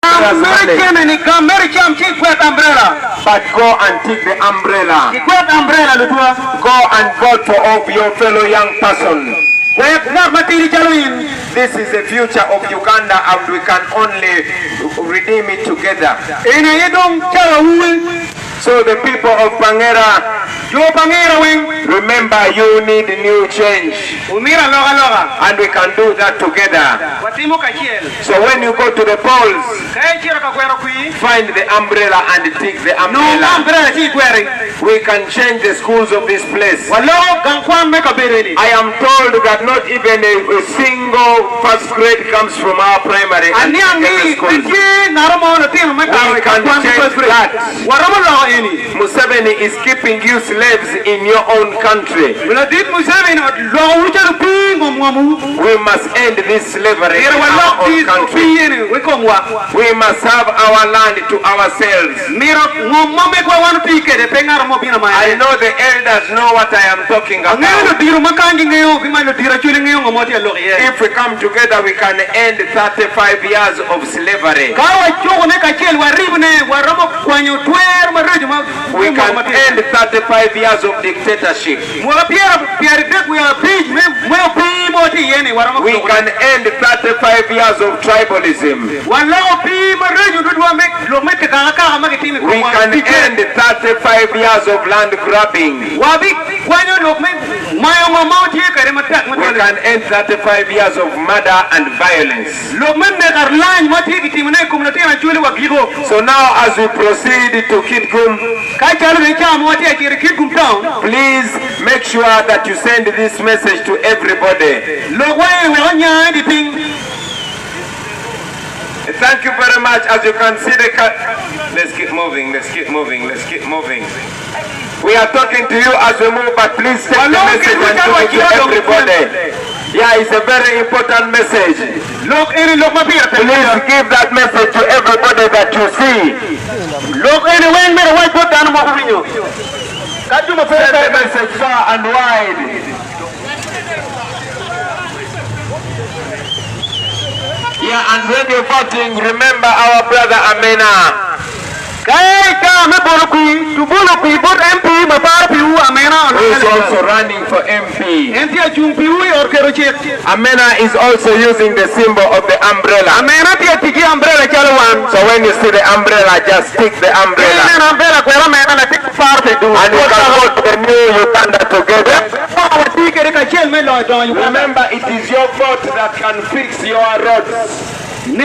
American umbrella. But go and take the umbrella. Go and vote for all your fellow young person. This is the future of Uganda and we can only redeem it together. So the people of Pangera, remember you need new change. And we can do that together. So when you go to the polls, find the umbrella and take the umbrella. We can change the schools of this place. I am told that not even a single first grade comes from our primary and secondary schools. We can change that. Museveni is keeping you slaves in your own country. We must end this slavery in our own country. We must have our land to ourselves. I know the elders know what I am talking about. If we come together, we can end 35 years of slavery. We can end 35 years of dictatorship. We can end 35 years of tribalism. We can end 35 years of land grabbing. We can end 35 years of murder and violence. So now as we proceed to Kitgum, please make sure that you send this message to everybody. Thank you very much. As you can see, let's keep moving, let's keep moving, let's keep moving. We are talking to you as we move, but please send the message and give it to everybody. Yeah, it's a very important message. Please give that message to everybody that you see. Send the message far and wide. Yeah, and when you're voting, remember our brother Amena. Who is also running for MP. Amena is also using the symbol of the umbrella. So when you see the umbrella, just stick the umbrella. And you can vote the new Uganda together. Remember, it is your vote that can fix your roads. It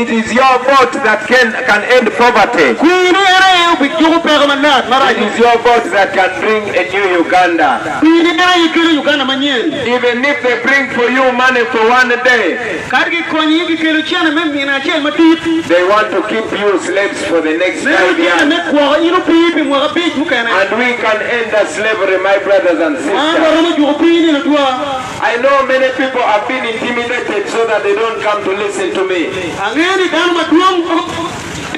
is your vote that can end poverty. It is your vote that can bring a new Uganda. Even if they bring for you money for one day, they want to keep you slaves for the next 5 years. And we can end the slavery, my brothers and sisters. I know many people have been intimidated so that they don't come to listen to me.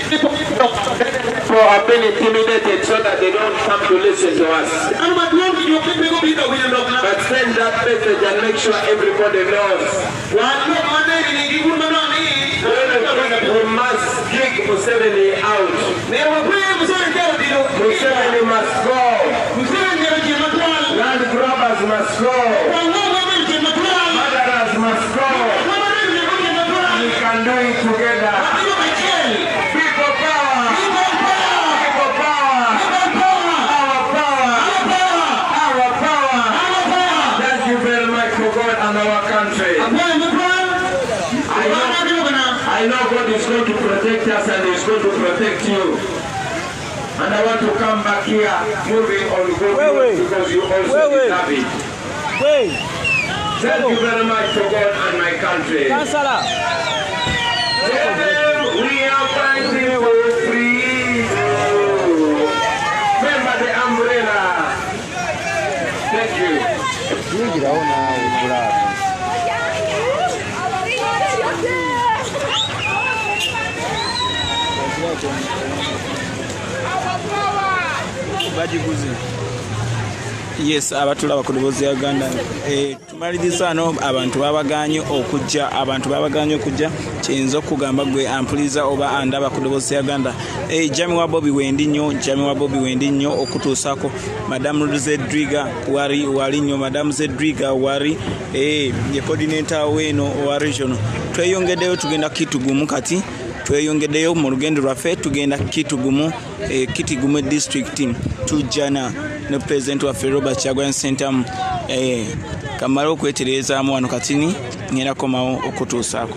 People have been intimidated so that they don't come to listen to us. But send that message and make sure everybody knows. We must kick Museveni out. Museveni must go. Land grabbers must go. Murderers must go. We can do it together. People power. People power. Our power. Our power. Thank you very much for God and our country. I know God is going to protect us and is going to protect you. And I want to come back here moving on good because you also deserve it. Thank you very much for God and my country. We are fighting for freedom. Remember the umbrella. Thank you. Yes, abatulaba ku ddoboozi ya Uganda. Tumaliriza ano abantu babaganye okujja kiyinza okugamba gwe ampuliza oba andaba ku ddoboozi ya Uganda. Jami wa Bobby wendi nnyo okutuusako Madam Zedriga wali nnyo Madam Zedriga wali ye coordinator weno wa region. Tweyongeddeyo tugenda Kitugumu kati tweyongeddeyo mu lugendo lwaffe tugenda Kitugumu Kitigumu district tujjana ne president wa Robert Kyagulanyi Ssentamu kamala okweterezaamu wano katini ngenda komawo okutuusaako.